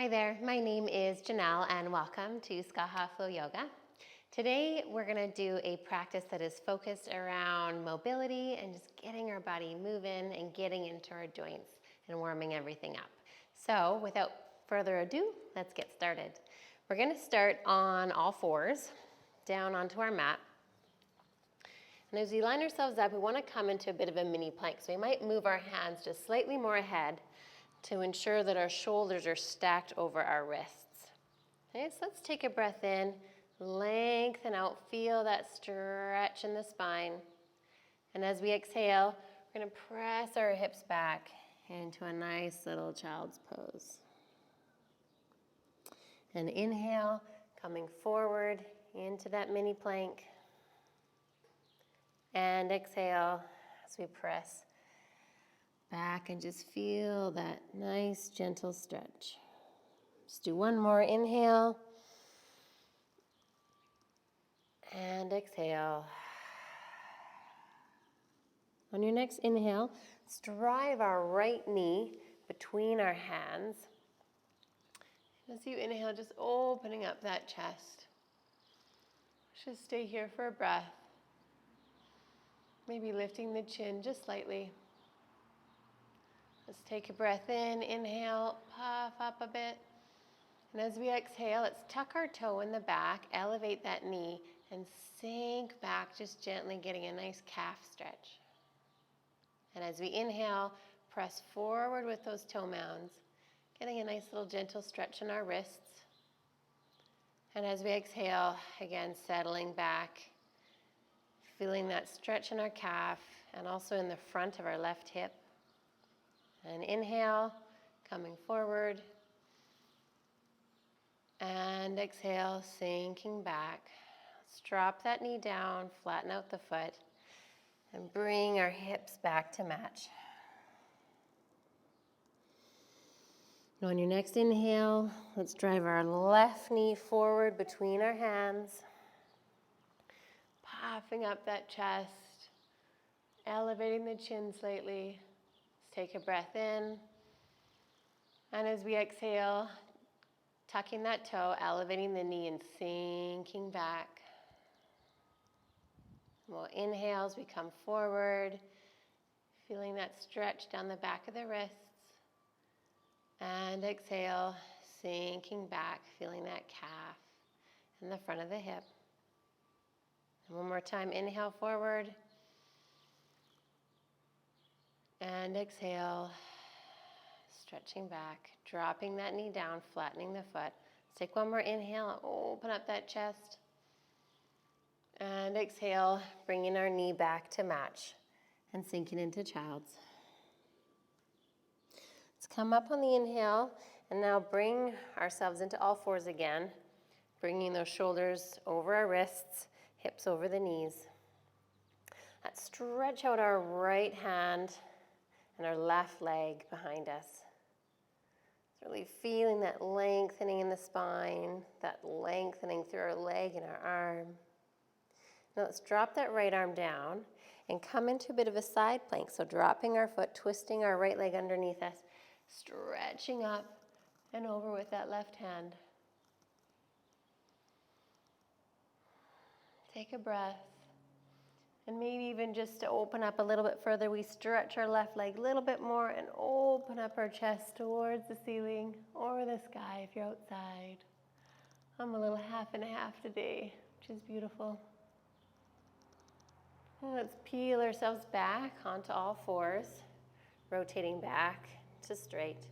Hi there, my name is Janelle and welcome to Skaha Flow Yoga. Today we're going to do a practice that is focused around mobility and just getting our body moving and getting into our joints and warming everything up. So without further ado, let's get started. We're going to start on all fours, down onto our mat. And as we line ourselves up, we want to come into a bit of a mini plank. So we might move our hands just slightly more ahead to ensure that our shoulders are stacked over our wrists. Okay, so let's take a breath in, lengthen out, feel that stretch in the spine. And as we exhale, we're going to press our hips back into a nice little child's pose. And inhale, coming forward into that mini plank. And exhale as we press back and just feel that nice gentle stretch. Just do one more inhale and exhale. On your next inhale, let's drive our right knee between our hands. As you inhale, just opening up that chest. Just stay here for a breath. Maybe lifting the chin just slightly. Let's take a breath in, inhale, puff up a bit. And as we exhale, let's tuck our toe in the back, elevate that knee, and sink back, just gently getting a nice calf stretch. And as we inhale, press forward with those toe mounds, getting a nice little gentle stretch in our wrists. And as we exhale, again, settling back, feeling that stretch in our calf and also in the front of our left hip. And inhale, coming forward. And exhale, sinking back. Let's drop that knee down, flatten out the foot, and bring our hips back to match. And on your next inhale, let's drive our left knee forward between our hands, puffing up that chest, elevating the chin slightly. Let's take a breath in. And as we exhale, tucking that toe, elevating the knee and sinking back. We'll inhale as we come forward, feeling that stretch down the back of the wrists. And exhale, sinking back, feeling that calf and the front of the hip. And one more time, inhale forward. And exhale, stretching back, dropping that knee down, flattening the foot. Let's take one more inhale and open up that chest. And exhale, bringing our knee back to match and sinking into child's. Let's come up on the inhale and now bring ourselves into all fours again, bringing those shoulders over our wrists, hips over the knees. Let's stretch out our right hand and our left leg behind us. Really feeling that lengthening in the spine, that lengthening through our leg and our arm. Now let's drop that right arm down and come into a bit of a side plank. So dropping our foot, twisting our right leg underneath us, stretching up and over with that left hand. Take a breath. And maybe even just to open up a little bit further, we stretch our left leg a little bit more and open up our chest towards the ceiling or the sky if you're outside. I'm a little half and half today, which is beautiful. And let's peel ourselves back onto all fours, rotating back to straight.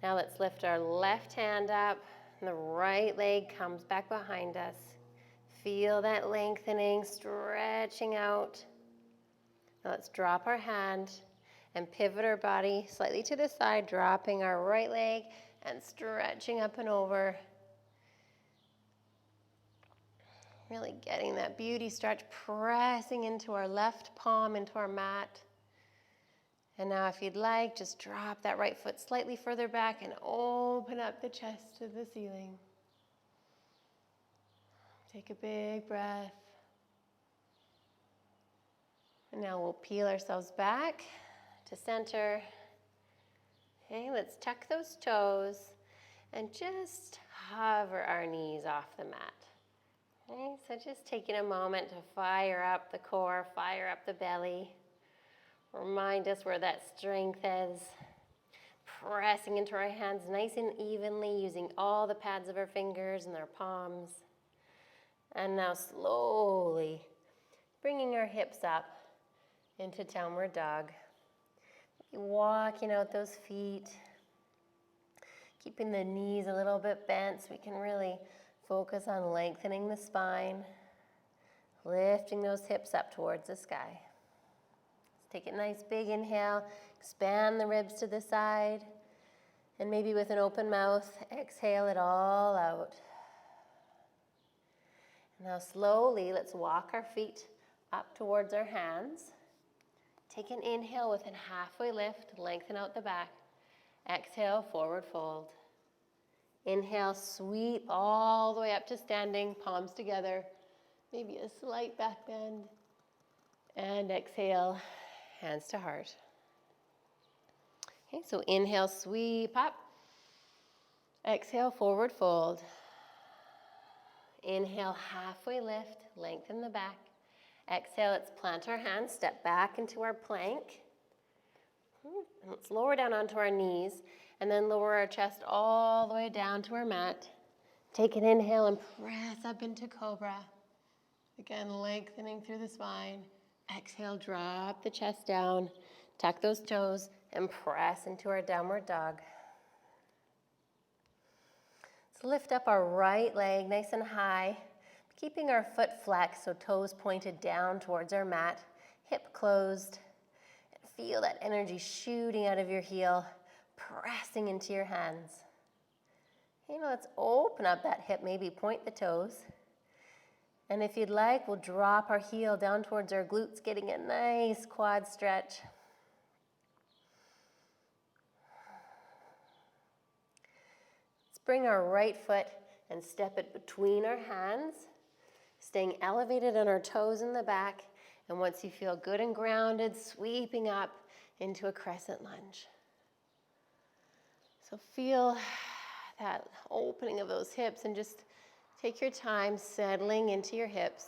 Now let's lift our left hand up and the right leg comes back behind us. Feel that lengthening, stretching out. Now let's drop our hand and pivot our body slightly to the side, dropping our right leg and stretching up and over. Really getting that beauty stretch, pressing into our left palm, into our mat. And now if you'd like, just drop that right foot slightly further back and open up the chest to the ceiling. Take a big breath. And now we'll peel ourselves back to center. Okay, let's tuck those toes and just hover our knees off the mat. Okay, so just taking a moment to fire up the core, fire up the belly. Remind us where that strength is. Pressing into our hands nice and evenly, using all the pads of our fingers and our palms. And now slowly bringing our hips up into downward dog. Walking out those feet. Keeping the knees a little bit bent so we can really focus on lengthening the spine. Lifting those hips up towards the sky. Let's take a nice big inhale. Expand the ribs to the side. And maybe with an open mouth, exhale it all out. Now slowly, let's walk our feet up towards our hands. Take an inhale with a halfway lift, lengthen out the back. Exhale, forward fold. Inhale, sweep all the way up to standing, palms together. Maybe a slight back bend. And exhale, hands to heart. Okay, so inhale, sweep up. Exhale, forward fold. Inhale, halfway lift, lengthen the back. Exhale, let's plant our hands, step back into our plank. And let's lower down onto our knees and then lower our chest all the way down to our mat. Take an inhale and press up into cobra. Again, lengthening through the spine. Exhale, drop the chest down, tuck those toes, and press into our downward dog. Let's lift up our right leg nice and high, keeping our foot flexed, so toes pointed down towards our mat, hip closed. And feel that energy shooting out of your heel, pressing into your hands. Let's open up that hip, maybe point the toes. And if you'd like, we'll drop our heel down towards our glutes, getting a nice quad stretch. Let's bring our right foot and step it between our hands, staying elevated on our toes in the back. And once you feel good and grounded, sweeping up into a crescent lunge. So feel that opening of those hips and just take your time settling into your hips.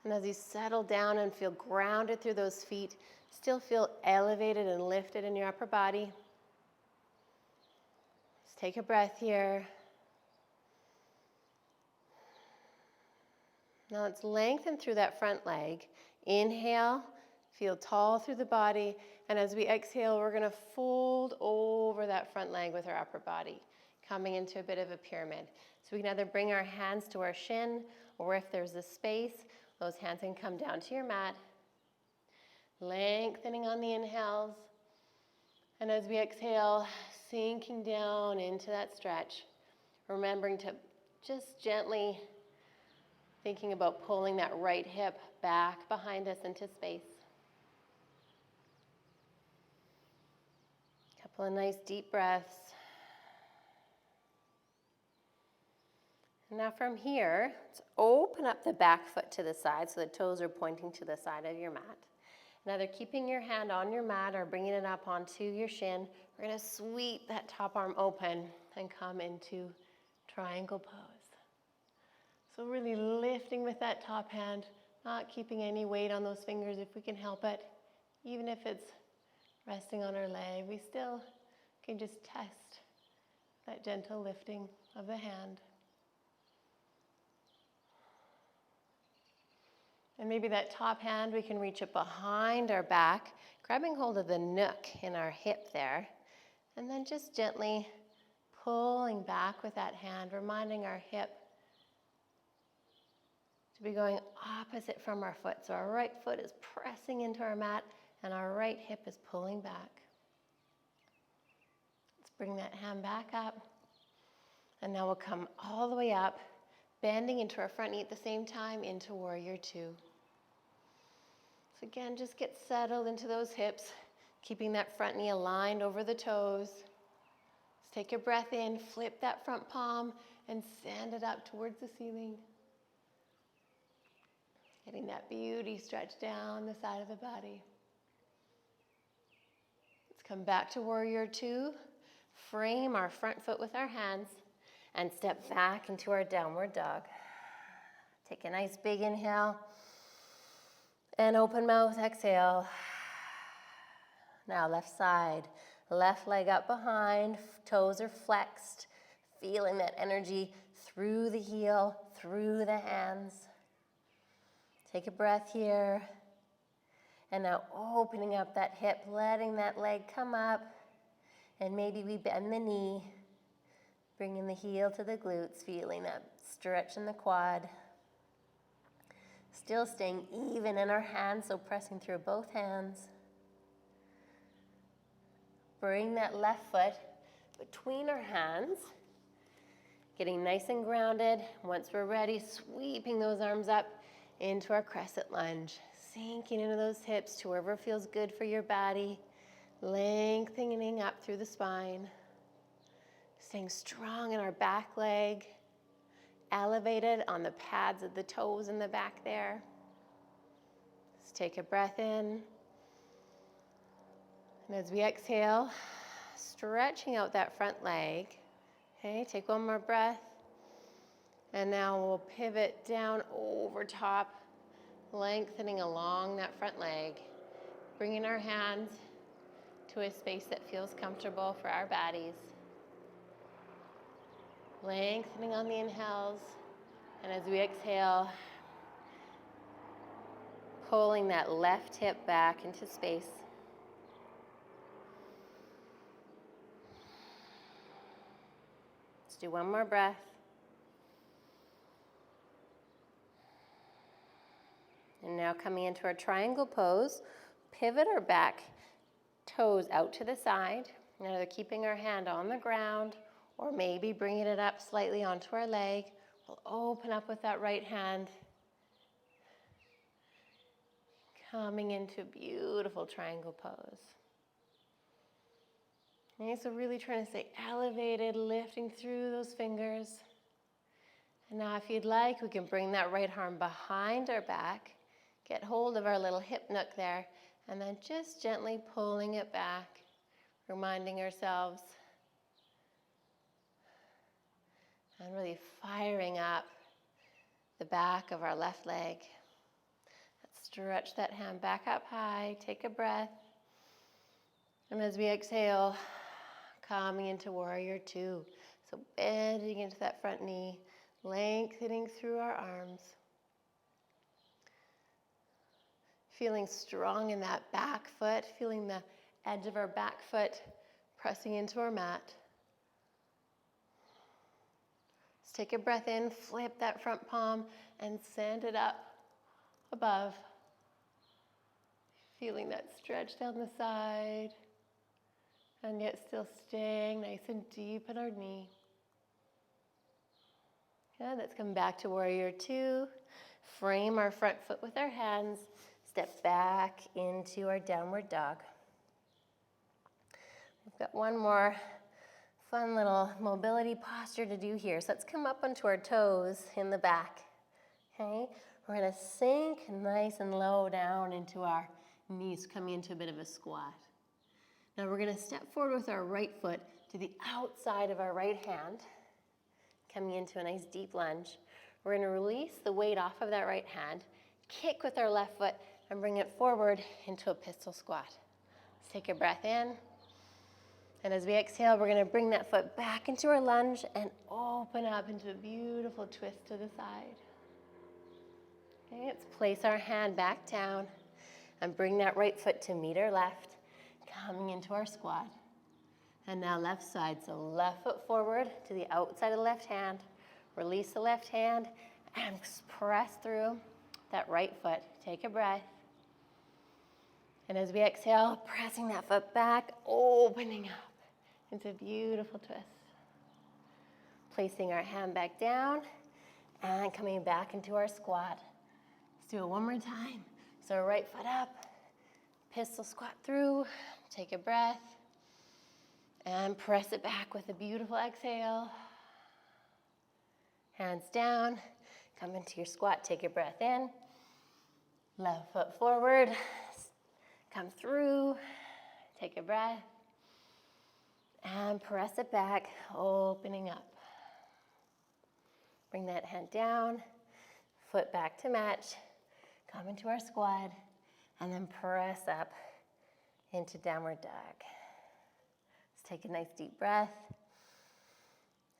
And as you settle down and feel grounded through those feet, still feel elevated and lifted in your upper body. Just take a breath here. Now let's lengthen through that front leg. Inhale, feel tall through the body. And as we exhale, we're going to fold over that front leg with our upper body, coming into a bit of a pyramid. So we can either bring our hands to our shin, or if there's a space, those hands can come down to your mat. Lengthening on the inhales. And as we exhale, sinking down into that stretch, remembering to just gently thinking about pulling that right hip back behind us into space. Couple of nice deep breaths. And now from here, let's open up the back foot to the side so the toes are pointing to the side of your mat. Now either keeping your hand on your mat or bringing it up onto your shin, we're going to sweep that top arm open and come into triangle pose. So really lifting with that top hand, not keeping any weight on those fingers if we can help it. Even if it's resting on our leg, we still can just test that gentle lifting of the hand. And maybe that top hand, we can reach it behind our back, grabbing hold of the nook in our hip there, and then just gently pulling back with that hand, reminding our hip to be going opposite from our foot. So our right foot is pressing into our mat, and our right hip is pulling back. Let's bring that hand back up, and now we'll come all the way up, bending into our front knee at the same time into warrior two. So again, just get settled into those hips, keeping that front knee aligned over the toes. Let's take a breath in, flip that front palm, and send it up towards the ceiling. Getting that beauty stretch down the side of the body. Let's come back to warrior two. Frame our front foot with our hands and step back into our downward dog. Take a nice big inhale and open mouth, exhale. Now left side, left leg up behind, toes are flexed, feeling that energy through the heel, through the hands. Take a breath here. And now opening up that hip, letting that leg come up. And maybe we bend the knee, bringing the heel to the glutes, feeling that stretch in the quad. Still staying even in our hands, so pressing through both hands. Bring that left foot between our hands, getting nice and grounded. Once we're ready, sweeping those arms up into our crescent lunge, sinking into those hips to wherever feels good for your body, lengthening up through the spine, staying strong in our back leg, elevated on the pads of the toes in the back there. Let's take a breath in. And as we exhale, stretching out that front leg. Okay, take one more breath. And now we'll pivot down over top, lengthening along that front leg, bringing our hands to a space that feels comfortable for our bodies. Lengthening on the inhales, and as we exhale, pulling that left hip back into space. Let's do one more breath. And now coming into our triangle pose, pivot our back toes out to the side, either keeping our hand on the ground or maybe bringing it up slightly onto our leg. We'll open up with that right hand, coming into a beautiful triangle pose. Okay, so really trying to stay elevated, lifting through those fingers. And now if you'd like, we can bring that right arm behind our back, get hold of our little hip nook there, and then just gently pulling it back, reminding ourselves and really firing up the back of our left leg. Let's stretch that hand back up high, take a breath. And as we exhale, coming into warrior two. So bending into that front knee, lengthening through our arms. Feeling strong in that back foot, feeling the edge of our back foot pressing into our mat. Let's take a breath in, flip that front palm and send it up above. Feeling that stretch down the side and yet still staying nice and deep in our knee. Good, let's come back to warrior two. Frame our front foot with our hands. Step back into our downward dog. We've got one more fun little mobility posture to do here. So let's come up onto our toes in the back. Okay, we're gonna sink nice and low down into our knees, coming into a bit of a squat. Now we're gonna step forward with our right foot to the outside of our right hand, coming into a nice deep lunge. We're gonna release the weight off of that right hand, kick with our left foot, and bring it forward into a pistol squat. Let's take a breath in. And as we exhale, we're gonna bring that foot back into our lunge and open up into a beautiful twist to the side. Okay, let's place our hand back down and bring that right foot to meet our left, coming into our squat. And now left side, so left foot forward to the outside of the left hand, release the left hand, and press through that right foot. Take a breath. And as we exhale, pressing that foot back, opening up into a beautiful twist. Placing our hand back down and coming back into our squat. Let's do it one more time. So right foot up, pistol squat through, take a breath, and press it back with a beautiful exhale. Hands down, come into your squat, take a breath in. Left foot forward, come through, take a breath, And press it back, opening up. Bring that hand down, foot back to match, come into our squat, and then press up into downward dog. Let's take a nice deep breath,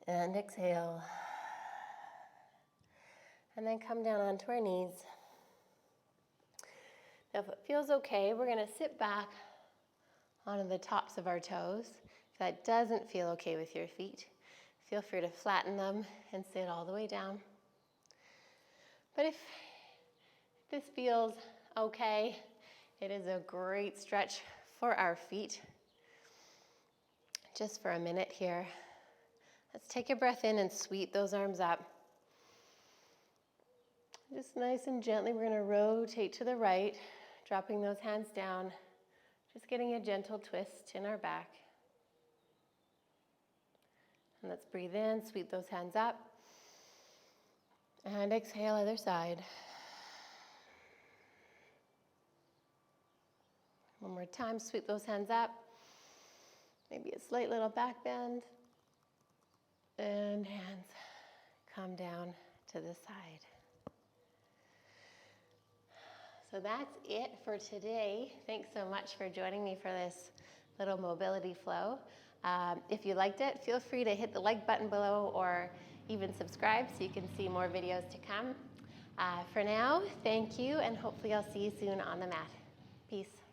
and exhale. And then come down onto our knees. Now if it feels okay, we're gonna sit back onto the tops of our toes. If that doesn't feel okay with your feet, feel free to flatten them and sit all the way down. But if this feels okay, it is a great stretch for our feet. Just for a minute here. Let's take a breath in and sweep those arms up. Just nice and gently, we're gonna rotate to the right, dropping those hands down, just getting a gentle twist in our back. And let's breathe in, sweep those hands up, and exhale, other side. One more time, sweep those hands up, maybe a slight little back bend, and hands come down to the side. So that's it for today. Thanks so much for joining me for this little mobility flow. If you liked it, feel free to hit the like button below or even subscribe so you can see more videos to come. For now, thank you, and hopefully I'll see you soon on the mat. Peace.